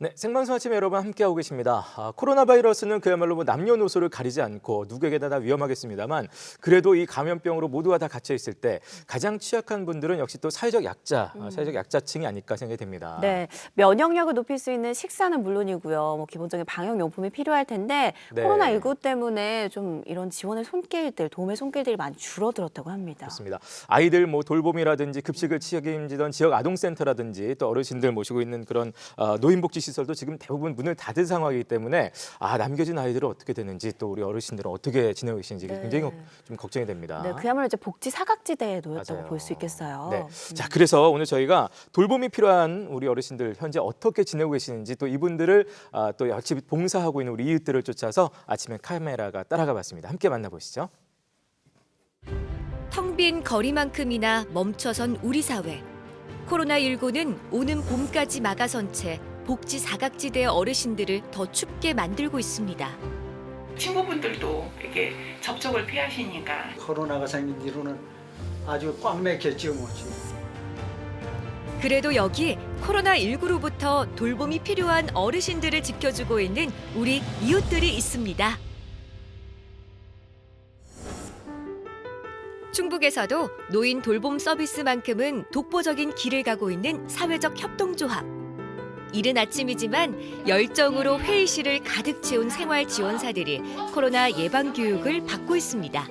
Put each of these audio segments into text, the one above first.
네, 생방송 아침 여러분 함께하고 계십니다. 코로나 바이러스는 그야말로 남녀노소를 가리지 않고 누구에게나 다 위험하겠습니다만 그래도 이 감염병으로 모두가 다 갇혀 있을 때 가장 취약한 분들은 역시 또 사회적 약자, 사회적 약자층이 아닐까 생각이 됩니다. 네, 면역력을 높일 수 있는 식사는 물론이고요. 기본적인 방역용품이 필요할 텐데 네. 코로나19 때문에 좀 이런 지원의 손길들, 도움의 손길들이 많이 줄어들었다고 합니다. 그렇습니다. 아이들 돌봄이라든지 급식을 책임지던 지역 아동센터라든지 또 어르신들 모시고 있는 그런 노인복지시설도 지금 대부분 문을 닫은 상황이기 때문에 남겨진 아이들은 어떻게 되는지 또 우리 어르신들은 어떻게 지내고 계시는지 굉장히 좀 걱정이 됩니다. 네, 그야말로 이제 복지 사각지대에 놓였다고 맞아요. 볼 수 있겠어요. 네. 자, 그래서 오늘 저희가 돌봄이 필요한 우리 어르신들 현재 어떻게 지내고 계시는지 또 이분들을 또 열심히 봉사하고 있는 우리 이웃들을 쫓아서 아침에 카메라가 따라가 봤습니다. 함께 만나보시죠. 텅 빈 거리만큼이나 멈춰선 우리 사회. 코로나19는 오는 봄까지 막아선 채 복지 사각지대의 어르신들을 더 춥게 만들고 있습니다. 친구분들도 이렇게 접촉을 피하시니까 코로나가 생긴 뒤로는 아주 꽉 막혔죠, 뭐 지금. 그래도 여기 코로나19로부터 돌봄이 필요한 어르신들을 지켜주고 있는 우리 이웃들이 있습니다. 충북에서도 노인 돌봄 서비스만큼은 독보적인 길을 가고 있는 사회적 협동조합. 이른 아침이지만 열정으로 회의실을 가득 채운 생활 지원사들이 코로나 예방 교육을 받고 있습니다.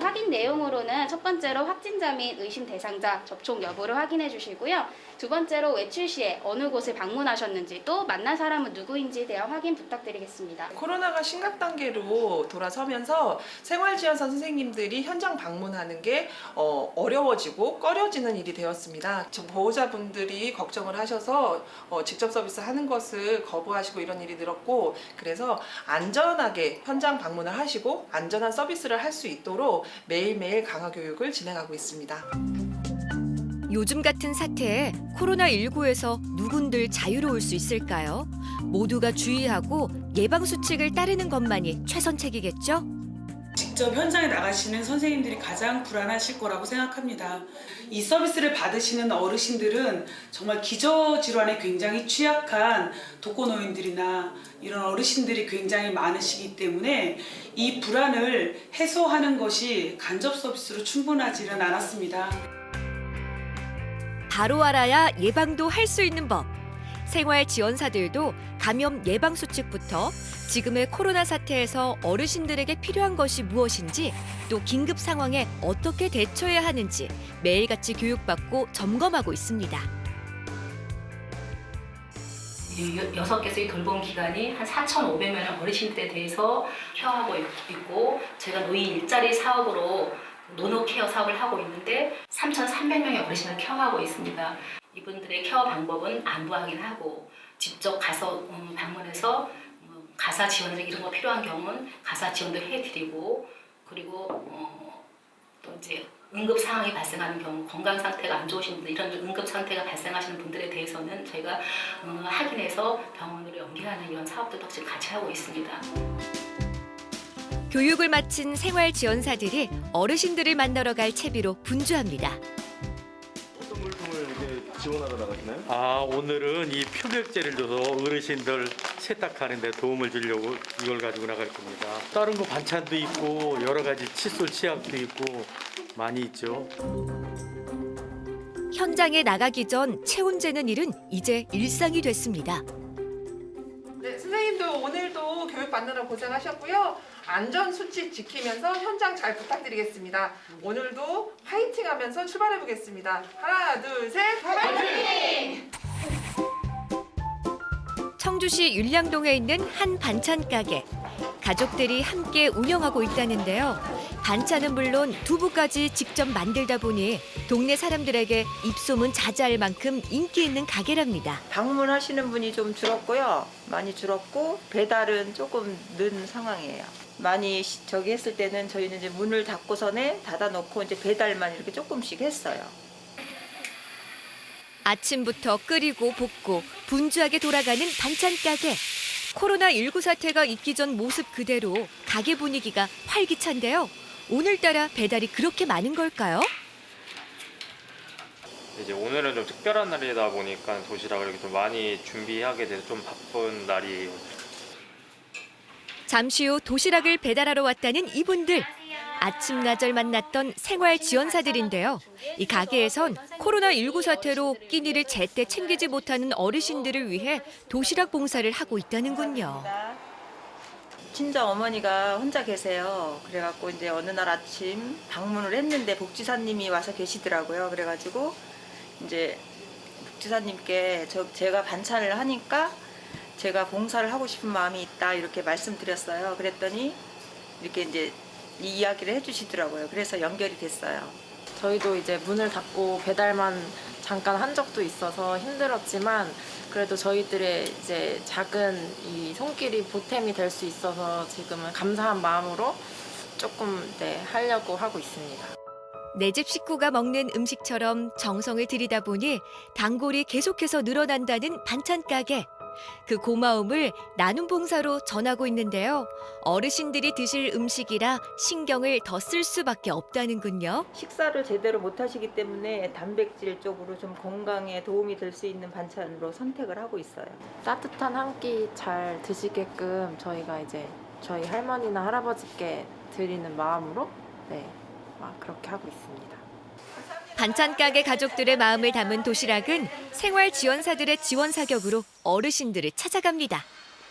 확인 내용으로는 첫 번째로 확진자 및 의심 대상자 접촉 여부를 확인해 주시고요. 두 번째로 외출 시에 어느 곳을 방문하셨는지 또 만난 사람은 누구인지에 대한 확인 부탁드리겠습니다. 코로나가 심각 단계로 돌아서면서 생활지원사 선생님들이 현장 방문하는 게 어려워지고 꺼려지는 일이 되었습니다. 보호자분들이 걱정을 하셔서 직접 서비스 하는 것을 거부하시고 이런 일이 늘었고, 그래서 안전하게 현장 방문을 하시고 안전한 서비스를 할 수 있도록 매일매일 강화 교육을 진행하고 있습니다. 요즘 같은 사태에 코로나19에서 누군들 자유로울 수 있을까요? 모두가 주의하고 예방 수칙을 따르는 것만이 최선책이겠죠? 직접 현장에 나가시는 선생님들이 가장 불안하실 거라고 생각합니다. 이 서비스를 받으시는 어르신들은 정말 기저질환에 굉장히 취약한 독거노인들이나 이런 어르신들이 굉장히 많으시기 때문에 이 불안을 해소하는 것이 간접 서비스로 충분하지는 않았습니다. 바로 알아야 예방도 할 수 있는 법. 생활 지원사들도 감염 예방 수칙부터 지금의 코로나 사태에서 어르신들에게 필요한 것이 무엇인지 또 긴급 상황에 어떻게 대처해야 하는지 매일같이 교육받고 점검하고 있습니다. 6개의 돌봄 기관이 한 4,500명의 어르신들에 대해서 케어하고 있고, 제가 노인 일자리 사업으로 노노케어 사업을 하고 있는데 3,300명의 어르신을 케어하고 있습니다. 이분들의 케어 방법은 안부 확인하고 직접 가서 방문해서 가사 지원을 이런 거 필요한 경우는 가사 지원도 해드리고, 그리고 또 이제 응급 상황이 발생하는 경우, 건강 상태가 안 좋으신 분들, 이런 응급 상태가 발생하시는 분들에 대해서는 저희가 확인해서 병원으로 연계하는 이런 사업도 지금 같이 하고 있습니다. 교육을 마친 생활 지원사들이 어르신들을 만나러 갈 채비로 분주합니다. 어떤 물품을 이렇게 지원하러 나가시나요? 오늘은 이 표백제를 줘서 어르신들 세탁하는 데 도움을 주려고 이걸 가지고 나갈 겁니다. 다른 거 반찬도 있고 여러 가지 칫솔 치약도 있고 많이 있죠. 현장에 나가기 전 체온 재는 일은 이제 일상이 됐습니다. 네, 선생님도 오늘도 교육 받느라 고생하셨고요. 안전 수칙 지키면서 현장 잘 부탁드리겠습니다. 오늘도 화이팅 하면서 출발해 보겠습니다. 하나, 둘, 셋, 화이팅! 청주시 율량동에 있는 한 반찬 가게. 가족들이 함께 운영하고 있다는데요. 반찬은 물론 두부까지 직접 만들다 보니 동네 사람들에게 입소문 자자할 만큼 인기 있는 가게랍니다. 방문하시는 분이 좀 줄었고요. 많이 줄었고 배달은 조금 는 상황이에요. 많이 했을 때는 저희는 이제 문을 닫고선에 닫아놓고 이제 배달만 이렇게 조금씩 했어요. 아침부터 끓이고 볶고 분주하게 돌아가는 반찬 가게. 코로나19 사태가 있기 전 모습 그대로 가게 분위기가 활기찬데요. 오늘따라 배달이 그렇게 많은 걸까요? 이제 오늘은 좀 특별한 날이다 보니까 도시락을 이렇게 좀 많이 준비하게 돼서 좀 바쁜 날이에요. 잠시 후 도시락을 배달하러 왔다는 이분들. 아침나절 만났던 생활 지원사들인데요. 이 가게에선 코로나19 사태로 끼니를 제때 챙기지 못하는 어르신들을 위해 도시락 봉사를 하고 있다는군요. 친정 어머니가 혼자 계세요. 그래갖고 이제 어느 날 아침 방문을 했는데 복지사님이 와서 계시더라고요. 그래가지고 이제 복지사님께 제가 반찬을 하니까 제가 봉사를 하고 싶은 마음이 있다 이렇게 말씀드렸어요. 그랬더니 이렇게 이제 이 이야기를 해주시더라고요. 그래서 연결이 됐어요. 저희도 이제 문을 닫고 배달만 잠깐 한 적도 있어서 힘들었지만 그래도 저희들의 이제 작은 이 손길이 보탬이 될 수 있어서 지금은 감사한 마음으로 조금 하려고 하고 있습니다. 내 집 식구가 먹는 음식처럼 정성을 들이다 보니 단골이 계속해서 늘어난다는 반찬 가게. 그 고마움을 나눔 봉사로 전하고 있는데요. 어르신들이 드실 음식이라 신경을 더 쓸 수밖에 없다는군요. 식사를 제대로 못 하시기 때문에 단백질 쪽으로 좀 건강에 도움이 될 수 있는 반찬으로 선택을 하고 있어요. 따뜻한 한 끼 잘 드시게끔 저희가 이제 저희 할머니나 할아버지께 드리는 마음으로 그렇게 하고 있습니다. 반찬 가게 가족들의 마음을 담은 도시락은 생활 지원사들의 지원 사격으로 어르신들을 찾아갑니다.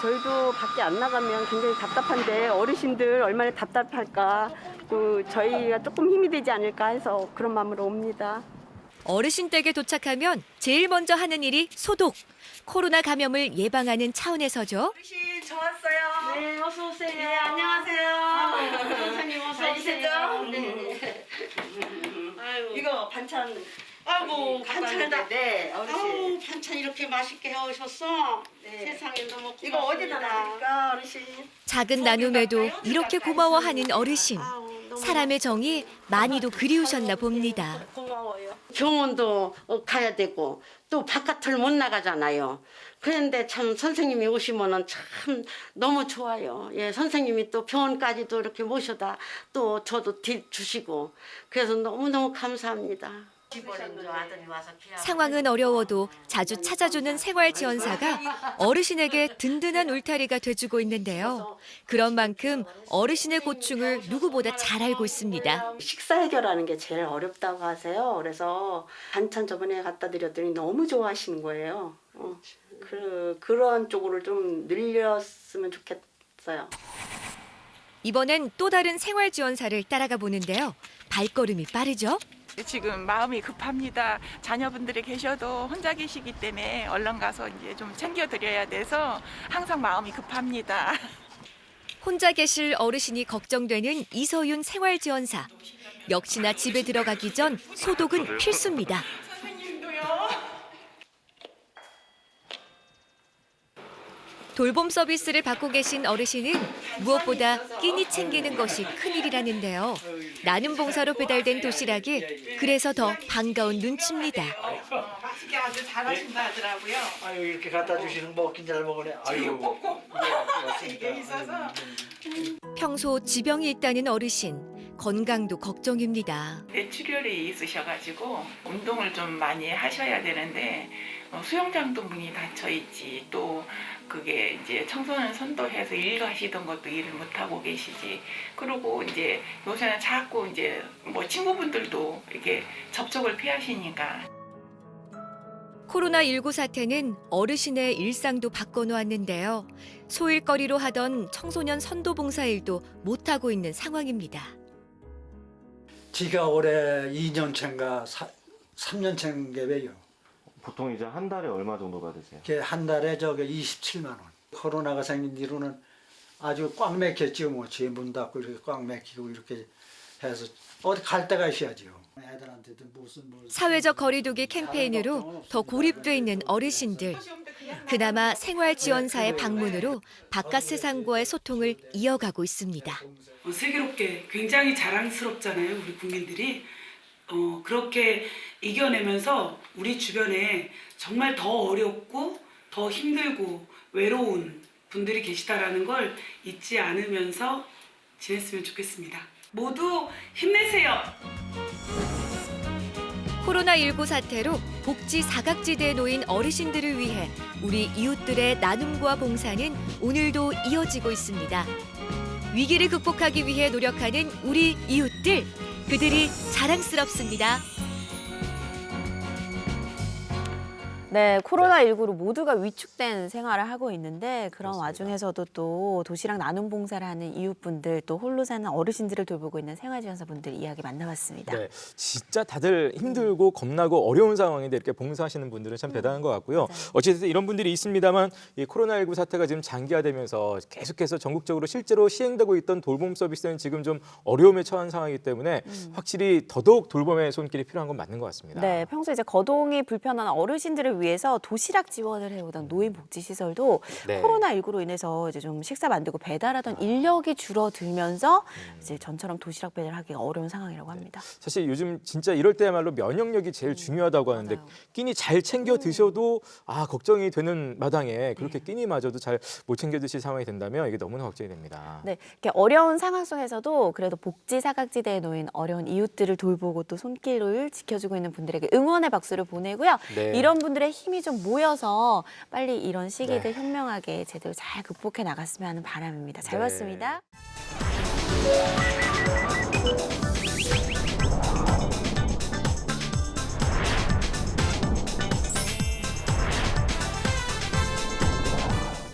저희도 밖에 안 나가면 굉장히 답답한데 어르신들 얼마나 답답할까. 또 저희가 조금 힘이 되지 않을까 해서 그런 마음으로 옵니다. 어르신 댁에 도착하면 제일 먼저 하는 일이 소독. 코로나 감염을 예방하는 차원에서죠. 어르신 저 왔어요. 네, 어서 오세요. 네, 안녕하세요. 선생님 어서 오세요. 네. 이거 반찬. 아이고 반찬이다. 네, 어르신. 아우 반찬 이렇게 맛있게 해오셨어. 네. 세상에 너무 고맙습니다. 이거 어디다 놔둘까 어르신? 작은 나눔에도 이렇게 고마워하는 어르신. 사람의 정이 많이도 그리우셨나 봅니다. 고마워요. 병원도 가야 되고 또 바깥을 못 나가잖아요. 그런데 참 선생님이 오시면은 참 너무 좋아요. 예, 선생님이 또 병원까지도 이렇게 모셔다 또 저도 주시고 그래서 너무너무 감사합니다. 상황은 어려워도 자주 찾아주는 생활 지원사가 어르신에게 든든한 울타리가 돼주고 있는데요. 그런 만큼 어르신의 고충을 누구보다 잘 알고 있습니다. 식사 해결하는 게 제일 어렵다고 하세요. 그래서 반찬 저번에 갖다 드렸더니 너무 좋아하시는 거예요. 그런 쪽으로 좀 늘렸으면 좋겠어요. 이번엔 또 다른 생활 지원사를 따라가 보는데요. 발걸음이 빠르죠? 지금 마음이 급합니다. 자녀분들이 계셔도 혼자 계시기 때문에 얼른 가서 이제 좀 챙겨드려야 돼서 항상 마음이 급합니다. 혼자 계실 어르신이 걱정되는 이서윤 생활지원사. 역시나 집에 들어가기 전 소독은 필수입니다. 돌봄 서비스를 받고 계신 어르신은 무엇보다 끼니 챙기는 것이 큰일이라는데요. 나눔 봉사로 배달된 도시락이 그래서 더 반가운 눈치입니다. 맛있게 아주 잘하신다 하더라고요. 아유 이렇게 갖다 주시는 거 먹긴 잘 먹으네. 아유 이게 있어서. 평소 지병이 있다는 어르신, 건강도 걱정입니다. 뇌출혈이 있으셔가지고 운동을 좀 많이 하셔야 되는데 수영장도 문이 닫혀 있지 또 그게 이제 청소년 선도해서 일 가시던 것도 일을 못 하고 계시지. 그리고 이제 요새는 자꾸 이제 뭐 친구분들도 이렇게 접촉을 피하시니까. 코로나19 사태는 어르신의 일상도 바꿔놓았는데요. 소일거리로 하던 청소년 선도 봉사 일도 못하고 있는 상황입니다. 지가 올해 2년차인가 3년차인가 요. 보통 이제 한 달에 얼마 정도 받으세요? 한 달에 27만 원. 코로나가 생긴 뒤로는 아주 꽉 막혔지요. 뭐 제 문 닫고 이렇게 꽉 막히고 이렇게 해서 어디 갈 데가 있어야지요. 애들한테도 무슨 사회적 거리두기 캠페인으로 더 고립돼 있는 어르신들. 그나마 생활지원사의 방문으로 바깥 세상과의 소통을 이어가고 있습니다. 슬기롭게 굉장히 자랑스럽잖아요, 우리 국민들이. 그렇게 이겨내면서 우리 주변에 정말 더 어렵고 더 힘들고 외로운 분들이 계시다라는 걸 잊지 않으면서 지냈으면 좋겠습니다. 모두 힘내세요. 코로나19 사태로 복지 사각지대에 놓인 어르신들을 위해 우리 이웃들의 나눔과 봉사는 오늘도 이어지고 있습니다. 위기를 극복하기 위해 노력하는 우리 이웃들, 그들이 자랑스럽습니다. 네, 코로나19로 모두가 위축된 생활을 하고 있는데 그런 와중에서도 또 도시락 나눔 봉사를 하는 이웃분들, 또 홀로 사는 어르신들을 돌보고 있는 생활지원사분들 이야기 만나봤습니다. 네, 진짜 다들 힘들고 겁나고 어려운 상황인데 이렇게 봉사하시는 분들은 참 대단한 것 같고요. 어쨌든 이런 분들이 있습니다만 이 코로나19 사태가 지금 장기화되면서 계속해서 전국적으로 실제로 시행되고 있던 돌봄 서비스는 지금 좀 어려움에 처한 상황이기 때문에 확실히 더더욱 돌봄의 손길이 필요한 건 맞는 것 같습니다. 네, 평소 이제 거동이 불편한 어르신들을 위해서 도시락 지원을 해오던 노인복지시설도 네. 코로나19로 인해서 이제 좀 식사 만들고 배달하던 인력이 줄어들면서 이제 전처럼 도시락 배달하기가 어려운 상황이라고 합니다. 사실 요즘 진짜 이럴 때야말로 면역력이 제일 중요하다고 하는데 끼니 잘 챙겨 드셔도 걱정이 되는 마당에 그렇게 끼니마저도 잘 못 챙겨 드실 상황이 된다면 이게 너무나 걱정이 됩니다. 네, 이렇게 어려운 상황 속에서도 그래도 복지 사각지대에 놓인 어려운 이웃들을 돌보고 또 손길을 지켜주고 있는 분들에게 응원의 박수를 보내고요. 네. 이런 분들의 힘이 좀 모여서 빨리 이런 시기들 현명하게 제대로 잘 극복해 나갔으면 하는 바람입니다. 잘 봤습니다.